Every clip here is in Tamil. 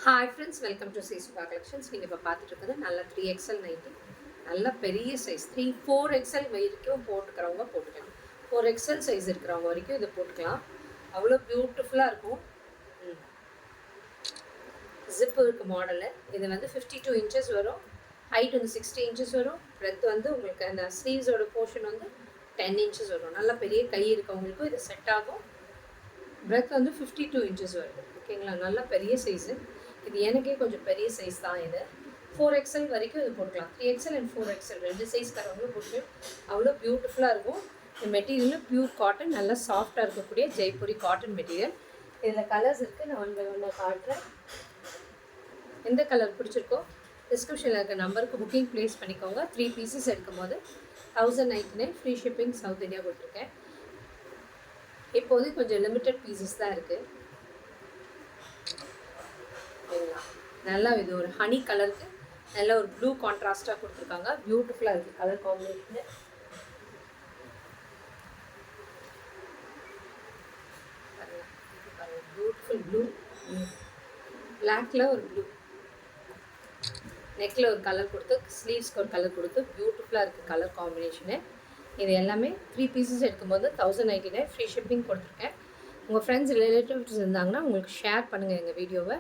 ஹாய் ஃப்ரெண்ட்ஸ், வெல்கம் டு சீசுபா கலெக்ஷன்ஸ். நீங்கள் இப்போ பார்த்துட்டு இருக்கிறது நல்ல 3XL நைட்டி, நல்ல பெரிய சைஸ் 4XL வரைக்கும் போட்டுக்கிறவங்க போட்டுக்கலாம். 4XL சைஸ் இருக்கிறவங்க வரைக்கும் இதை போட்டுக்கலாம். அவ்வளோ பியூட்டிஃபுல்லாக இருக்கும். ஜிப்பு இருக்கு மாடலு. இது வந்து 52 இன்ச்சஸ் வரும். ஹைட் வந்து 60 இன்ச்சஸ் வரும். பிரெத் வந்து உங்களுக்கு அந்த ஸ்லீவ்ஸோட போர்ஷன் வந்து 10 இன்ச்சஸ் வரும். நல்ல பெரிய கை இருக்கவங்களுக்கும் இது செட் ஆகும். பிரெத் வந்து 52 இன்ச்சஸ் வருது. ஓகேங்களா, நல்ல பெரிய சைஸு. இது எனக்கே கொஞ்சம் பெரிய சைஸ் தான். இது 4XL வரைக்கும் இது போட்டுக்கலாம். 3XL அண்ட் 4XL ரெண்டு சைஸ் தரவங்களும் போட்டு அவ்வளோ பியூட்டிஃபுல்லாக இருக்கும். இந்த மெட்டீரியல் பியூர் காட்டன், நல்லா சாஃப்டாக இருக்கக்கூடிய ஜெய்ப்பூரி காட்டன் மெட்டீரியல். இதில் கலர்ஸ் இருக்குது, நான் ஒன்று காட்டுறேன். எந்த கலர் பிடிச்சிருக்கோ டிஸ்கிரிப்ஷனில் இருக்க நம்பருக்கு புக்கிங் ப்ளேஸ் பண்ணிக்கோங்க. 3 பீசஸ் எடுக்கும் போது 1099 ஃப்ரீ ஷிப்பிங் சவுத் இந்தியா போட்டிருக்கேன். இப்போது கொஞ்சம் லிமிட்டட் பீசஸ் தான் இருக்குது. ஓகேங்களா, நல்லா இது ஒரு ஹனி கலருக்கு நல்ல ஒரு ப்ளூ கான்ட்ராஸ்டாக கொடுத்துருக்காங்க. பியூட்டிஃபுல்லாக இருக்குது கலர் காம்பினேஷனு. பியூட்டிஃபுல் ப்ளூ, பிளாக்ல ஒரு ப்ளூ, நெக்கில் ஒரு கலர் கொடுத்து, ஸ்லீவ்ஸ்க்கு ஒரு கலர் கொடுத்து பியூட்டிஃபுல்லாக இருக்குது கலர் காம்பினேஷனு. இது எல்லாமே 3 பீசஸ் எடுக்கும்போது 1099 ஃப்ரீ ஷிப்பிங் கொடுத்துருக்கேன். உங்கள் ஃப்ரெண்ட்ஸ் ரிலேட்டிவ்ஸ் இருந்தாங்கன்னா உங்களுக்கு ஷேர் பண்ணுங்கள் எங்கள் வீடியோவை.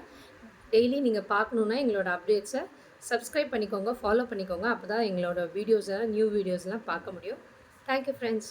டெய்லி நீங்கள் பார்க்கணுன்னா எங்களோட அப்டேட்ஸை சப்ஸ்கிரைப் பண்ணிக்கோங்க, ஃபாலோ பண்ணிக்கோங்க. அப்போ தான் எங்களோட வீடியோஸை நியூ வீடியோஸ்லாம் பார்க்க முடியும். Thank you friends.